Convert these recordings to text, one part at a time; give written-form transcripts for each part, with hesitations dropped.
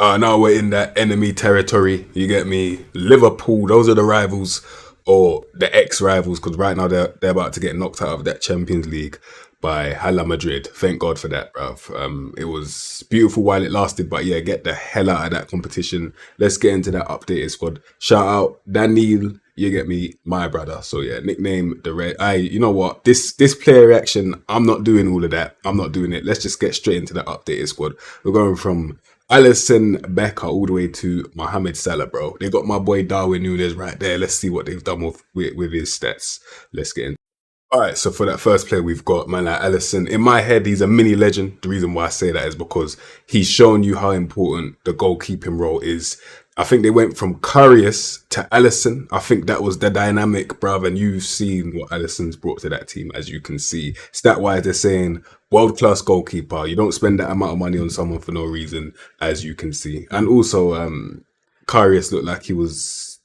Now we're in that enemy territory. You get me? Liverpool, those are the rivals or the ex-rivals because right now they're about to get knocked out of that Champions League by Hala Madrid. Thank God for that, bruv. It was beautiful while it lasted, but yeah, get the hell out of that competition. Let's get into that updated squad. Shout out Daniel, you get me, my brother. So yeah, nickname the red. You know what? This player reaction, I'm not doing all of that. I'm not doing it. Let's just get straight into the updated squad. We're going from Alisson Becker all the way to Mohamed Salah, bro. They got my boy Darwin Núñez right there. Let's see what they've done with his stats. Let's get in. All right, so for that first player, we've got man like Alisson. In my head, he's a mini legend. The reason why I say that is because he's shown you how important the goalkeeping role is. I think they went from Karius to Alisson. I think that was the dynamic, bruv, and you've seen what Alisson's brought to that team, as you can see. Stat-wise, they're saying world-class goalkeeper. You don't spend that amount of money on someone for no reason, as you can see. And also, Karius looked like he was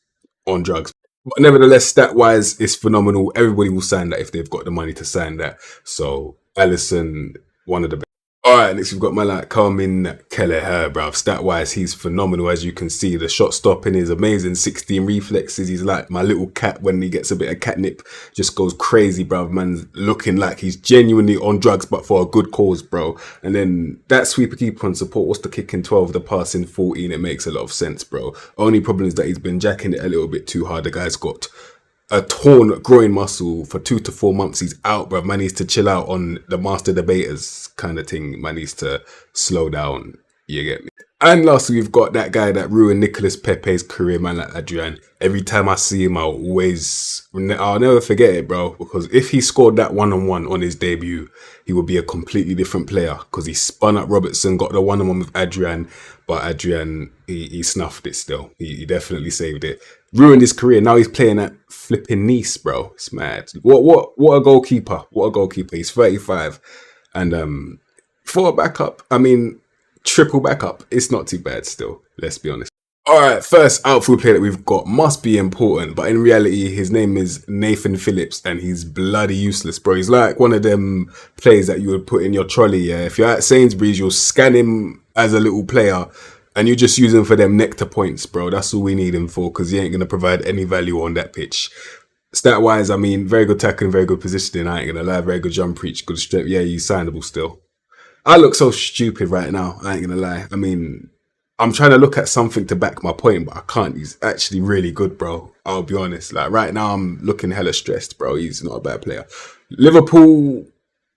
on drugs. But nevertheless, stat-wise, it's phenomenal. Everybody will sign that if they've got the money to sign that. So, Alisson, one of the best. All right, next we've got my like Carmen Kelleher, bruv. Stat-wise, he's phenomenal, as you can see. The shot stopping is amazing. 16 reflexes. He's like my little cat when he gets a bit of catnip. Just goes crazy, bruv. Man's looking like he's genuinely on drugs, but for a good cause, bro. And then that sweeper keeper on support. What's the kick in 12? The pass in 14. It makes a lot of sense, bro. Only problem is that he's been jacking it a little bit too hard. The guy's got a torn groin muscle for 2 to 4 months. He's out, bruv. Man needs to chill out on the master debaters kind of thing. Man needs to slow down. You get me? And lastly, we've got that guy that ruined Nicolas Pepe's career, man, like Adrian. Every time I see him, I'll never forget it, bro. Because if he scored that one-on-one on his debut, he would be a completely different player. Because he spun up Robertson, got the one-on-one with Adrian. But Adrian, he snuffed it still. He definitely saved it. Ruined his career. Now he's playing at flipping Nice, bro. It's mad. What a goalkeeper. What a goalkeeper. He's 35. And for a backup, I mean, triple backup, it's not too bad still. Let's be honest. All right, first outfield player that we've got must be important, but in reality, his name is Nathan Phillips, and he's bloody useless, bro. He's like one of them players that you would put in your trolley. Yeah, if you're at Sainsbury's, you'll scan him as a little player, and you just use him for them nectar points, bro. That's all we need him for, because he ain't gonna provide any value on that pitch. Stat-wise, I mean, very good tackling, very good positioning. I ain't gonna lie, very good jump reach, good strength. Yeah, he's signable still. I look so stupid right now. I ain't gonna lie. I mean, I'm trying to look at something to back my point, but I can't. He's actually really good, bro. I'll be honest. Like right now, I'm looking hella stressed, bro. He's not a bad player. Liverpool,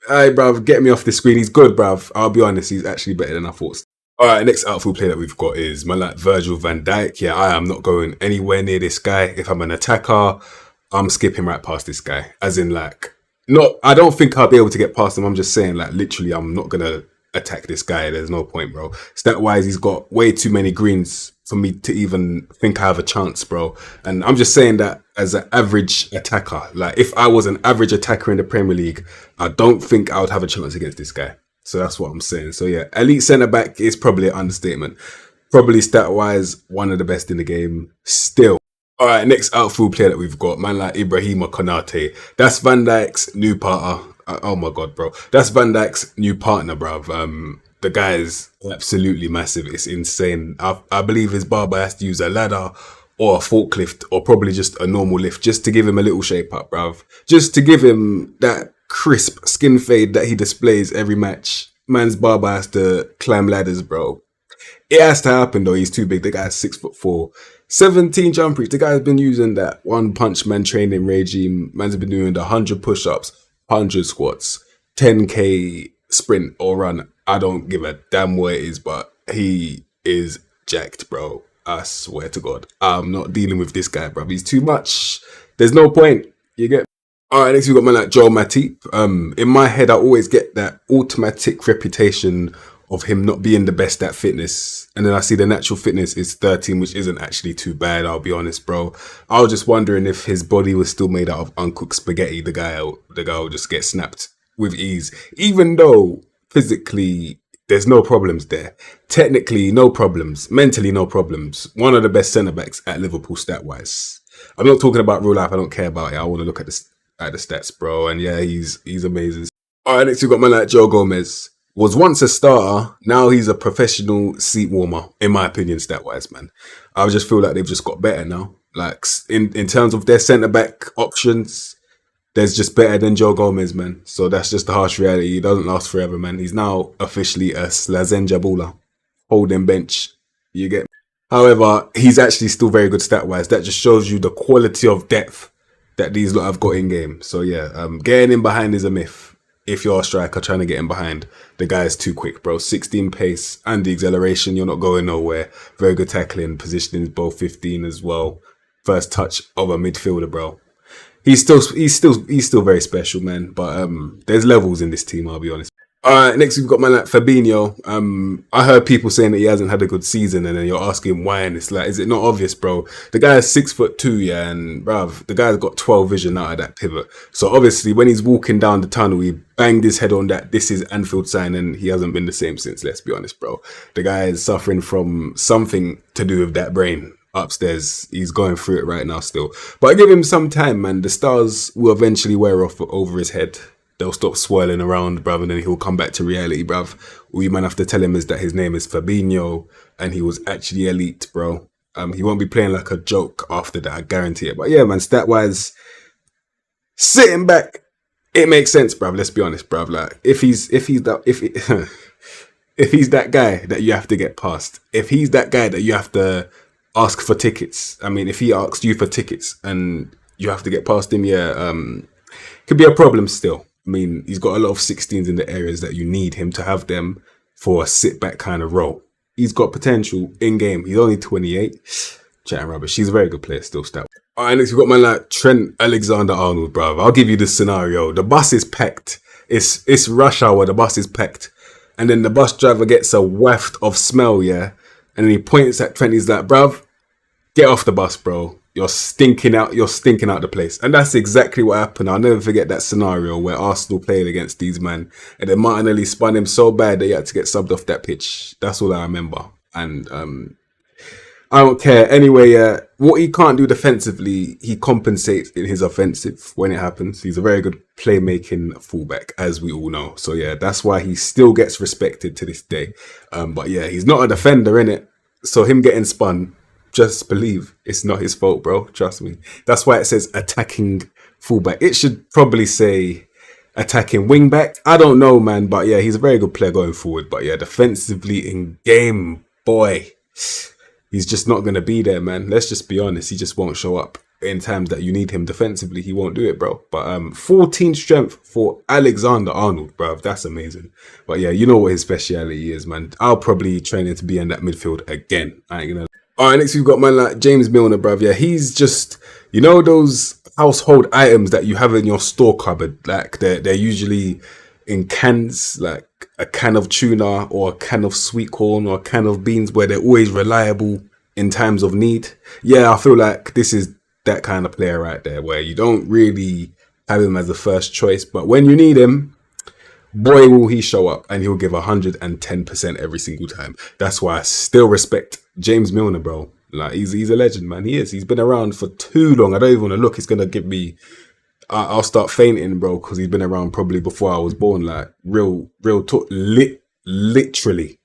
hey, bruv, get me off the screen. He's good, bruv. I'll be honest. He's actually better than I thought. All right, next outfield player that we've got is man like Virgil van Dijk. Yeah, I am not going anywhere near this guy. If I'm an attacker, I'm skipping right past this guy. As in, like, I don't think I'll be able to get past him. I'm just saying, like, literally, I'm not gonna attack this guy. There's no point, bro. Stat-wise, he's got way too many greens for me to even think I have a chance, bro. And I'm just saying that as an average attacker. Like, if I was an average attacker in the Premier League, I don't think I would have a chance against this guy. So that's what I'm saying. So yeah, elite centre-back is probably an understatement. Probably stat-wise, one of the best in the game still. All right, next outfield player that we've got, man like Ibrahima Konate. That's Van Dijk's new partner. Oh my God, bro. That's Van Dijk's new partner, bruv. The guy is absolutely massive. It's insane. I believe his barber has to use a ladder or a forklift or probably just a normal lift just to give him a little shape up, bruv. Just to give him that crisp skin fade that he displays every match. Man's barber has to climb ladders, bro. It has to happen though. He's too big. The guy's 6'4". 17 jump reach. The guy's been using that one punch man training regime. Man's been doing the 100 push-ups, 100 squats, 10k sprint or run. I don't give a damn what it is, but he is jacked, bro. I swear to God. I'm not dealing with this guy, bro. He's too much. There's no point. You get. All right, next we've got man like Joel Matip. In my head, I always get that automatic reputation of him not being the best at fitness. And then I see the natural fitness is 13, which isn't actually too bad, I'll be honest, bro. I was just wondering if his body was still made out of uncooked spaghetti, the guy will just get snapped with ease. Even though physically, there's no problems there. Technically, no problems. Mentally, no problems. One of the best centre-backs at Liverpool stat-wise. I'm not talking about real life, I don't care about it. I want to look at the stats, bro. And yeah, he's amazing. All right, next we've got man like Joe Gomez. was once a starter. Now he's a professional seat warmer, in my opinion, stat wise, man. I just feel like they've just got better now. Like in terms of their centre back options, there's just better than Joe Gomez, man. So that's just the harsh reality. He doesn't last forever, man. He's now officially a Slazenja baller, holding bench. You get. However, he's actually still very good stat wise. That just shows you the quality of depth that these lot have got in game. So yeah, getting in behind is a myth. If you're a striker trying to get in behind, the guy is too quick, bro. 16 pace and the acceleration, you're not going nowhere. Very good tackling, positioning, both 15 as well. First touch of a midfielder, bro. He's still very special, man. But there's levels in this team, I'll be honest. All right, next we've got man like Fabinho. I heard people saying that he hasn't had a good season, and then you're asking why, and it's like, is it not obvious, bro? The guy is 6'2", yeah, and bruv, the guy's got 12 vision out of that pivot. So obviously, when he's walking down the tunnel, he banged his head on that "this is Anfield" sign, and he hasn't been the same since. Let's be honest, bro. The guy is suffering from something to do with that brain upstairs. He's going through it right now still, but I give him some time, man. The stars will eventually wear off over his head. They'll stop swirling around, bruv, and then he'll come back to reality, bruv. All you man have to tell him is that his name is Fabinho, and he was actually elite, bro. He won't be playing like a joke after that, I guarantee it. But yeah, man, stat-wise, sitting back, it makes sense, bruv. Let's be honest, bruv. Like, if he's that guy that you have to get past, if he's that guy that you have to ask for tickets, I mean, if he asks you for tickets and you have to get past him, yeah, could be a problem still. I mean, he's got a lot of 16s in the areas that you need him to have them for a sit-back kind of role. He's got potential in-game. He's only 28. Chatting rubbish. He's a very good player still, stout. All right, next we've got man like Trent Alexander-Arnold, bruv. I'll give you this scenario. The bus is packed. It's rush hour. The bus is packed. And then the bus driver gets a waft of smell, yeah? And then he points at Trent. He's like, bruv, get off the bus, bro. You're stinking out the place. And that's exactly what happened. I'll never forget that scenario where Arsenal played against these men. And then Martinelli spun him so bad that he had to get subbed off that pitch. That's all I remember. And I don't care. Anyway, what he can't do defensively, he compensates in his offensive when it happens. He's a very good playmaking fullback, as we all know. So yeah, that's why he still gets respected to this day. But yeah, he's not a defender, innit? So him getting spun, just believe it's not his fault, bro. Trust me. That's why it says attacking fullback. It should probably say attacking wingback. I don't know, man. But yeah, he's a very good player going forward. But yeah, defensively in game, boy, he's just not going to be there, man. Let's just be honest. He just won't show up in times that you need him defensively. He won't do it, bro. But 14 strength for Alexander-Arnold, bro. That's amazing. But yeah, you know what his speciality is, man. I'll probably train him to be in that midfield again. I ain't gonna. All right, next we've got man like James Milner, bruv. Yeah, he's just, you know, those household items that you have in your store cupboard. Like they're usually in cans, like a can of tuna or a can of sweet corn or a can of beans, where they're always reliable in times of need. Yeah, I feel like this is that kind of player right there, where you don't really have him as the first choice, but when you need him, boy, will he show up, and he'll give 110% every single time. That's why I still respect James Milner, bro. Like, he's a legend, man. He is. He's been around for too long. I don't even want to look. He's going to give me... I'll start fainting, bro, because he's been around probably before I was born. Like, real talk. Literally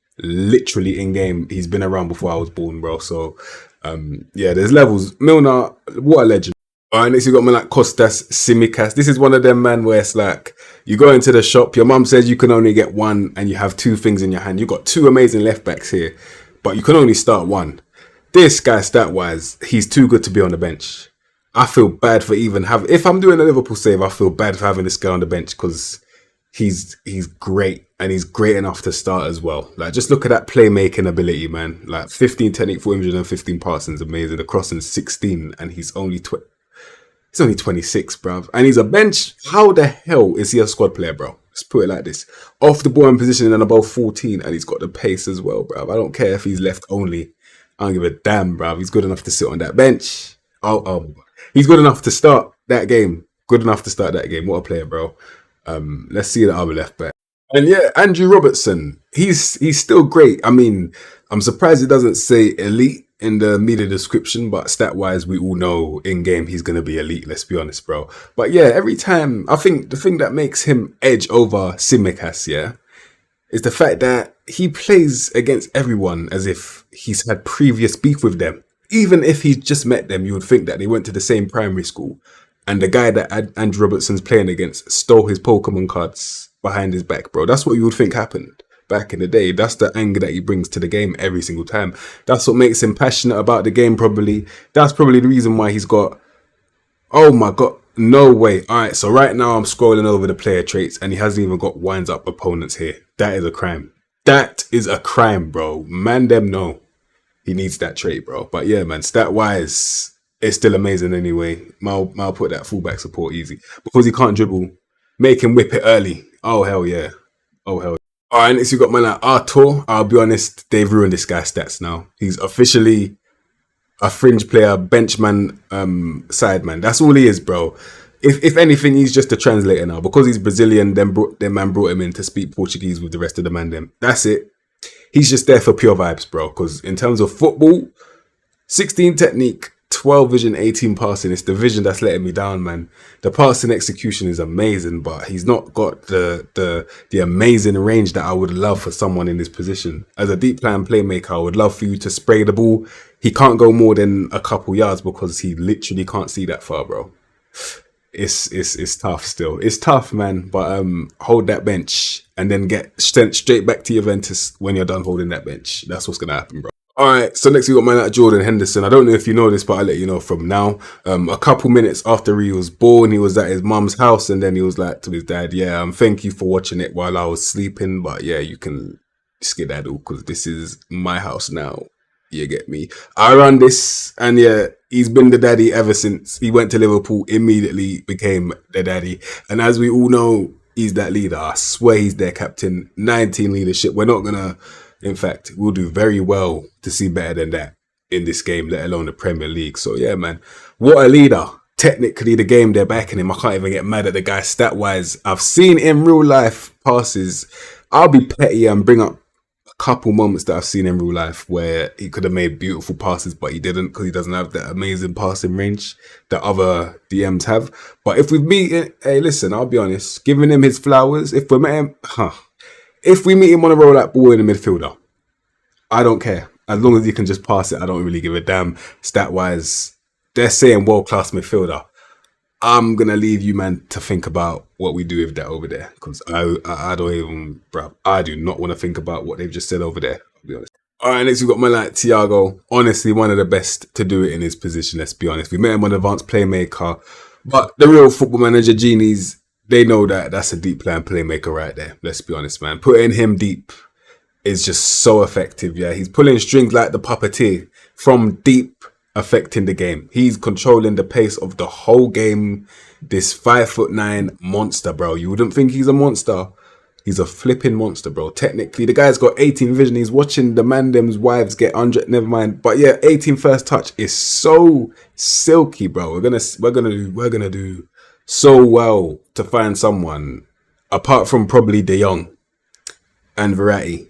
in game. He's been around before I was born, bro. So, yeah, there's levels. Milner, what a legend. All right, next you got me like Kostas Tsimikas. This is one of them, man, where it's like you go into the shop, your mum says you can only get one, and you have two things in your hand. You got two amazing left backs here, but you can only start one. This guy, stat-wise, he's too good to be on the bench. I feel bad for even having... If I'm doing a Liverpool save, I feel bad for having this guy on the bench, because he's great, and he's great enough to start as well. Like, just look at that playmaking ability, man. Like, 15 technique, 415 passing is amazing. The crossing 16, and he's only 26, bruv. And he's a bench. How the hell is he a squad player, bro? Let's put it like this. Off the ball in position and above 14, and he's got the pace as well, bruv. I don't care if he's left only. I don't give a damn, bruv. He's good enough to sit on that bench. He's good enough to start that game. Good enough to start that game. What a player, bro. Let's see the other left back. And yeah, Andrew Robertson. He's still great. I mean, I'm surprised it doesn't say elite in the media description, but stat-wise, we all know in-game he's going to be elite, let's be honest, bro. But yeah, every time, I think the thing that makes him edge over Tsimikas, yeah, is the fact that he plays against everyone as if he's had previous beef with them. Even if he's just met them, you would think that they went to the same primary school. And the guy that Andrew Robertson's playing against stole his Pokemon cards behind his back, bro. That's what you would think happened back in the day. That's the anger that he brings to the game every single time. That's what makes him passionate about the game, probably. That's probably the reason why he's got... Oh my God, no way. All right, so right now I'm scrolling over the player traits and he hasn't even got winds up opponents here. That is a crime. That is a crime, bro. Man, them know he needs that trait, bro. But yeah, man, stat-wise, it's still amazing anyway. Mal put that fullback support easy. Because he can't dribble, make him whip it early. Oh, hell yeah. Oh, hell yeah. All right, next you got man like Artur. I'll be honest, they've ruined this guy's stats now. He's officially a fringe player, benchman, sideman. That's all he is, bro. If anything, he's just a translator now. Because he's Brazilian, then man brought him in to speak Portuguese with the rest of the man. Them. That's it. He's just there for pure vibes, bro. Because in terms of football, 16 technique, 12 vision, 18 passing. It's the vision that's letting me down, man. The passing execution is amazing, but he's not got the amazing range that I would love for someone in this position. As a deep plan playmaker, I would love for you to spray the ball. He can't go more than a couple yards because he literally can't see that far, bro. It's tough still. It's tough, man. But hold that bench and then get sent straight back to Juventus when you're done holding that bench. That's what's gonna happen, bro. All right, so next we got man like Jordan Henderson. I don't know if you know this, but I'll let you know from now. A couple minutes after he was born, he was at his mum's house, and then he was like to his dad, yeah, thank you for watching it while I was sleeping, but yeah, you can skedaddle because this is my house now. You get me? I run this, and yeah, he's been the daddy ever since he went to Liverpool, immediately became the daddy. And as we all know, he's that leader. I swear he's their captain. 19 leadership. We're not going to... In fact, we'll do very well to see better than that in this game, let alone the Premier League. So yeah, man, what a leader. Technically, the game, they're backing him. I can't even get mad at the guy stat-wise. I've seen in real life passes. I'll be petty and bring up a couple moments that I've seen in real life where he could have made beautiful passes, but he didn't because he doesn't have that amazing passing range that other DMs have. But if we meet, hey, listen, I'll be honest, giving him his flowers, if we met him, if we meet him on a roll like ball in the midfielder, I don't care. As long as he can just pass it, I don't really give a damn. Stat-wise, they're saying world-class midfielder. I'm going to leave you, man, to think about what we do with that over there. Because I don't even, bro, I do not want to think about what they've just said over there, I'll be honest. All right, next we've got man like Thiago. Honestly, one of the best to do it in his position, let's be honest. We met him on advanced playmaker. But the real football manager genies, they know that that's a deep plan playmaker right there. Let's be honest, man. Putting him deep is just so effective, yeah. He's pulling strings like the puppeteer from deep, affecting the game. He's controlling the pace of the whole game. This 5'9" monster, bro. You wouldn't think he's a monster. He's a flipping monster, bro. Technically, the guy's got 18 vision. He's watching the man them's wives get 100. Never mind. But yeah, 18 first touch is so silky, bro. We're gonna do so well to find someone apart from probably De Jong and Verratti.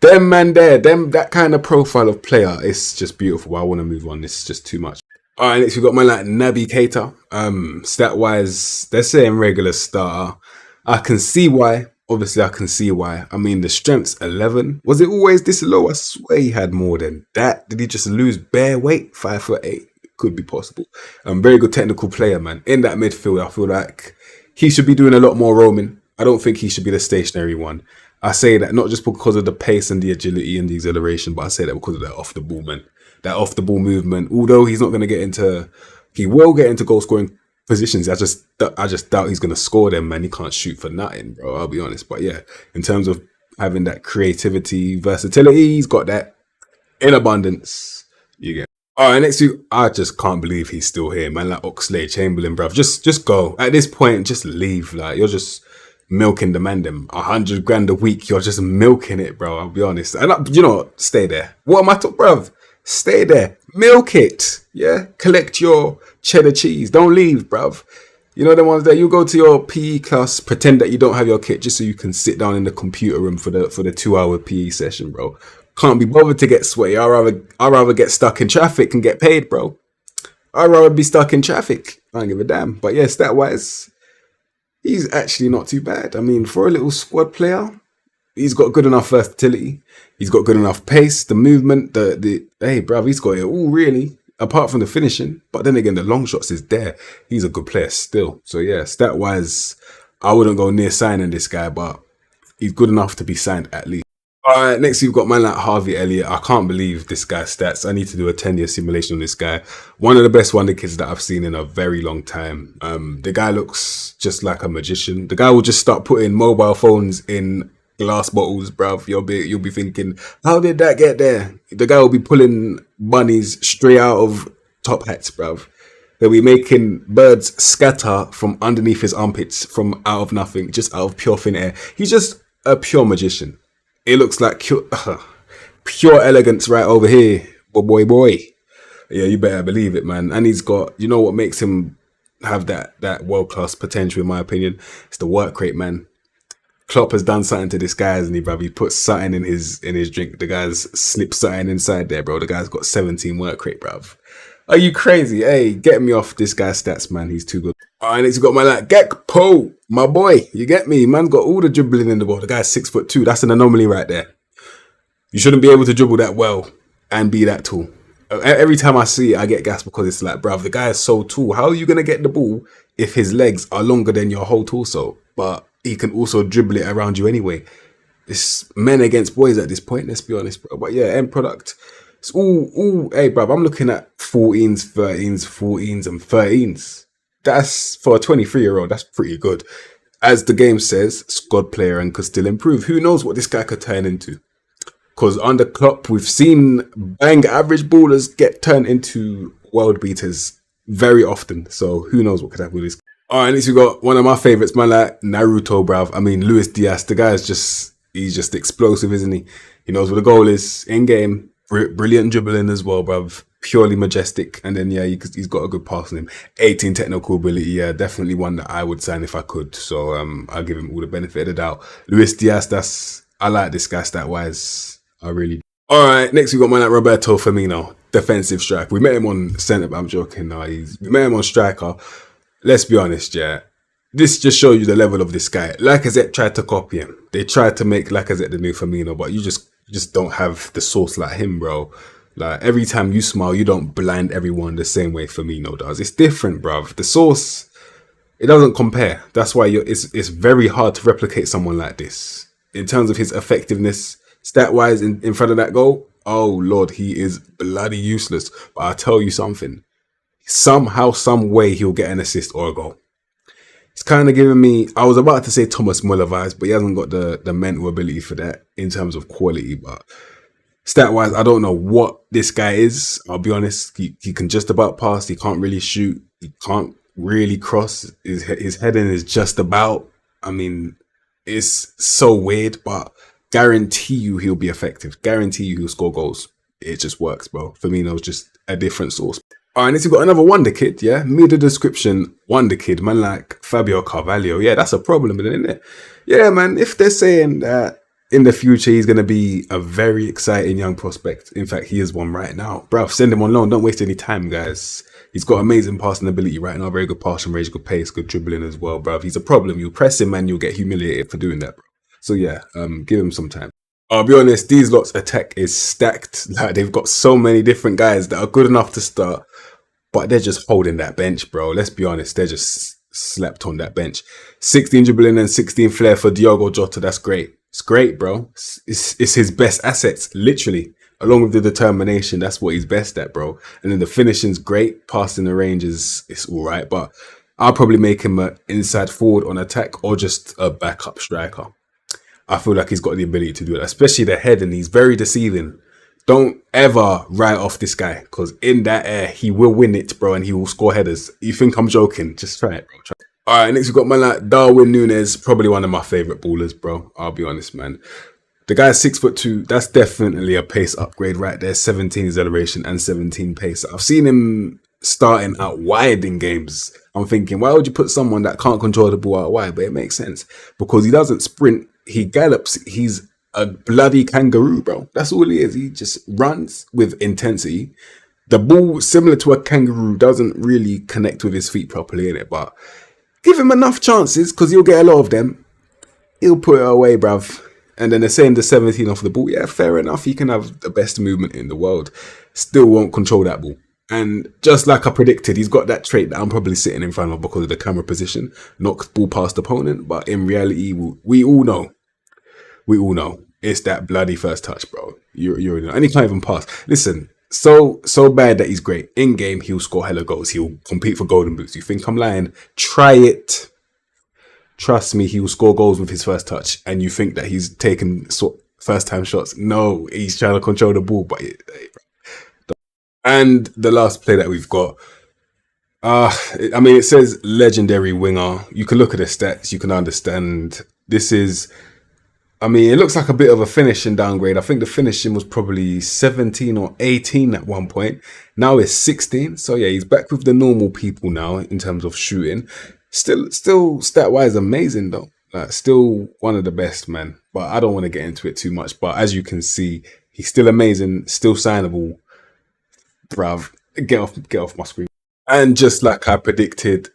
Them man there, that kind of profile of player, it's just beautiful. I want to move on. This is just too much. All right, next we got man like Naby Keita. Stat wise, they're saying regular starter. I can see why. Obviously, I can see why. I mean, the strength's 11. Was it always this low? I swear he had more than that. Did he just lose bare weight? 5'8". Could be possible. Very good technical player, man. In that midfield, I feel like he should be doing a lot more roaming. I don't think he should be the stationary one. I say that not just because of the pace and the agility and the exhilaration, but I say that because of that off the ball, man. That off the ball movement. Although he's not going to get into, he will get into goal scoring positions. I just doubt he's going to score them, man. He can't shoot for nothing, bro. I'll be honest. But yeah, in terms of having that creativity, versatility, he's got that in abundance. You get. All right, next week, I just can't believe he's still here, man. Like Oxlade-Chamberlain, bruv. Just go. At this point, just leave. Like, you're just milking the man them. 100 grand a week, you're just milking it, bro. I'll be honest. And you know what? Stay there. What am I talking, bruv? Stay there. Milk it. Yeah? Collect your cheddar cheese. Don't leave, bruv. You know the ones that you go to your PE class, pretend that you don't have your kit just so you can sit down in the computer room for the 2-hour PE session, bro. Can't be bothered to get sweaty. I'd rather get stuck in traffic and get paid, bro. I'd rather be stuck in traffic. I don't give a damn. But yeah, stat-wise, he's actually not too bad. I mean, for a little squad player, He's got good enough versatility. He's got good enough pace, the movement, the hey, bruv, he's got it all really, apart from the finishing. But then again, the long shots is there. He's a good player still. So yeah, stat wise, I wouldn't go near signing this guy, but he's good enough to be signed at least. All right, next we've got man like Harvey Elliott. I can't believe this guy's stats. I need to do a 10-year simulation on this guy. One of the best wonder kids that I've seen in a very long time. The guy looks just like a magician. The guy will just start putting mobile phones in glass bottles, bruv. You'll be thinking, how did that get there? The guy will be pulling bunnies straight out of top hats, bruv. They'll be making birds scatter from underneath his armpits from out of nothing, just out of pure thin air. He's just a pure magician. It looks like pure elegance right over here, boy. Yeah, you better believe it, man. And he's got, you know what makes him have that world-class potential, in my opinion? It's the work rate, man. Klopp has done something to this guy, hasn't he, bruv? He put something in his drink. The guy's slipped something inside there, bro. The guy's got 17 work rate, bruv. Are you crazy? Hey, get me off this guy's stats, man. He's too good. All right, next we got my like Gekpo, my boy. You get me? Man's got all the dribbling in the ball. The guy's 6'2". That's an anomaly right there. You shouldn't be able to dribble that well and be that tall. Every time I see it, I get gas because it's like, bruv, the guy is so tall. How are you going to get the ball if his legs are longer than your whole torso? But he can also dribble it around you anyway. It's men against boys at this point, let's be honest, bro. But yeah, end product. It's all, hey, bruv, I'm looking at 14s, 13s, 14s, and 13s. That's, for a 23-year-old, that's pretty good. As the game says, squad player and could still improve. Who knows what this guy could turn into? Because under Klopp, we've seen bang average ballers get turned into world beaters very often. So who knows what could happen with this. All right, next we got one of my favorites, man, like Naruto, bruv. I mean, Luis Diaz, the guy is he's just explosive, isn't he? He knows what the goal is in game. Brilliant dribbling as well, bruv. Purely majestic. And then, yeah, he's got a good pass on him. 18 technical ability, yeah, definitely one that I would sign if I could. So I'll give him all the benefit of the doubt. Luis Diaz, I like this guy stat-wise. I really do. All right, next we got man like Roberto Firmino, defensive striker. We met him on centre, I'm joking. No, we met him on striker. Let's be honest, yeah. This just shows you the level of this guy. Lacazette tried to copy him. They tried to make Lacazette the new Firmino, but you just don't have the sauce like him, bro. Like, every time you smile, you don't blind everyone the same way Firmino does. It's different, bruv. The sauce, it doesn't compare. That's why it's very hard to replicate someone like this. In terms of his effectiveness, stat-wise, in front of that goal, oh, Lord, he is bloody useless. But I'll tell you something. Somehow, some way, he'll get an assist or a goal. It's kind of giving me, I was about to say Thomas Muller vibes, but he hasn't got the mental ability for that in terms of quality. But stat-wise, I don't know what this guy is. I'll be honest. He can just about pass. He can't really shoot. He can't really cross. His heading is just about. I mean, it's so weird, but guarantee you he'll be effective. Guarantee you he'll score goals. It just works, bro. Firmino's just a different source. All right, next we've got another wonder kid, yeah? Me the description, wonder kid, man like Fabio Carvalho. Yeah, that's a problem, isn't it? Yeah, man, if they're saying that in the future he's going to be a very exciting young prospect. In fact, he is one right now. Bruv, send him on loan. Don't waste any time, guys. He's got amazing passing ability right now. Very good passing range, good pace, good dribbling as well, bruv. He's a problem. You press him and you'll get humiliated for doing that, bro. So yeah, give him some time. I'll be honest, these lots' attack is stacked. Like, they've got so many different guys that are good enough to start, but they're just holding that bench, bro. Let's be honest, they're just slept on that bench. 16 dribbling and 16 flair for Diogo Jota. That's great. It's great, bro. It's his best assets, literally. Along with the determination, that's what he's best at, bro. And then the finishing's great. Passing the range it's all right, but I'll probably make him an inside forward on attack or just a backup striker. I feel like he's got the ability to do it, especially the head, and he's very deceiving. Don't ever write off this guy, because in that air, he will win it, bro, and he will score headers. You think I'm joking? Just try it, bro. Try it. All right, next we've got man like Darwin Núñez, probably one of my favourite ballers, bro. I'll be honest, man. The guy's 6'2". That's definitely a pace upgrade right there. 17 acceleration and 17 pace. I've seen him starting out wide in games. I'm thinking, why would you put someone that can't control the ball out wide? But it makes sense because he doesn't sprint. He gallops. He's a bloody kangaroo, bro. That's all he is. He just runs with intensity. The ball, similar to a kangaroo, doesn't really connect with his feet properly in it. But give him enough chances because he'll get a lot of them. He'll put it away, bruv. And then they're saying the 17 off the ball. Yeah, fair enough. He can have the best movement in the world. Still won't control that ball. And just like I predicted, he's got that trait that I'm probably sitting in front of because of the camera position. Knocks ball past opponent. But in reality, we all know. We all know. It's that bloody first touch, bro. You're and he can't even pass. Listen, so bad that he's great. In game, he'll score hella goals. He'll compete for golden boots. You think I'm lying? Try it. Trust me, he will score goals with his first touch. And you think that he's taking first time shots? No, he's trying to control the ball. And the last play that we've got, I mean, it says legendary winger. You can look at the stats. You can understand. This is, I mean, it looks like a bit of a finishing downgrade. I think the finishing was probably 17 or 18 at one point. Now it's 16. So yeah, he's back with the normal people now in terms of shooting. Still stat-wise amazing though. Like, still one of the best, man. But I don't want to get into it too much. But as you can see, he's still amazing, still signable. Bruv, get off my screen. And just like I predicted,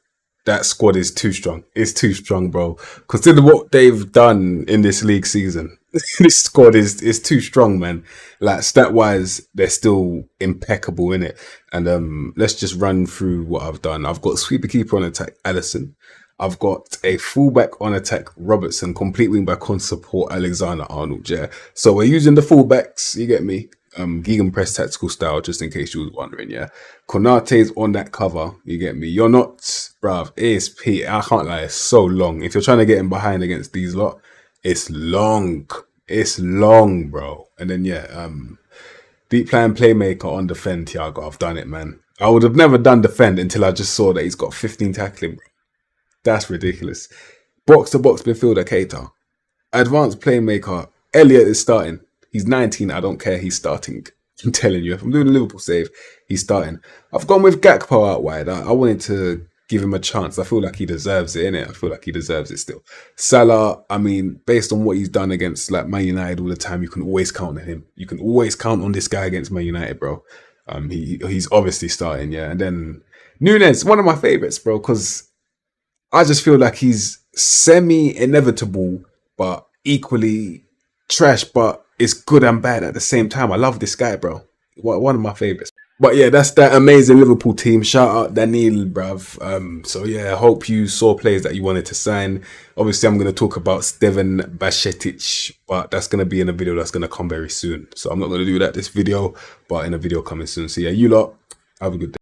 that squad is too strong. It's too strong, bro. Consider what they've done in this league season. This squad is too strong, man. Like, stat-wise, they're still impeccable in it. And let's just run through what I've done. I've got sweeper keeper on attack, Allison. I've got a fullback on attack, Robertson. Complete wing back on support, Alexander-Arnold. Yeah. So we're using the fullbacks. You get me? Gegan press tactical style, just in case you was wondering. Yeah. Konate's on that cover. You get me? You're not, bruv. ASP. I can't lie. It's so long. If you're trying to get in behind against these lot, it's long. It's long, bro. And then yeah, deep plan playmaker on defend, Thiago. I've done it, man. I would have never done defend until I just saw that he's got 15 tackling, bro. That's ridiculous. Box to box midfielder, Keita. Advanced playmaker, Elliot is starting. He's 19. I don't care. He's starting. I'm telling you, if I'm doing a Liverpool save, he's starting. I've gone with Gakpo out wide. I wanted to give him a chance. I feel like he deserves it, innit? I feel like he deserves it still. Salah, I mean, based on what he's done against like Man United all the time, you can always count on him. You can always count on this guy against Man United, bro. He's obviously starting, yeah. And then Nunes, one of my favourites, bro, because I just feel like he's semi-inevitable, but equally trash, but it's good and bad at the same time. I love this guy, bro. One of my favourites. But yeah, that's that amazing Liverpool team. Shout out Daniel, bruv. So yeah, I hope you saw players that you wanted to sign. Obviously, I'm going to talk about Stevan Bajcetic, but that's going to be in a video that's going to come very soon. So I'm not going to do that this video, but in a video coming soon. So yeah, you lot, have a good day.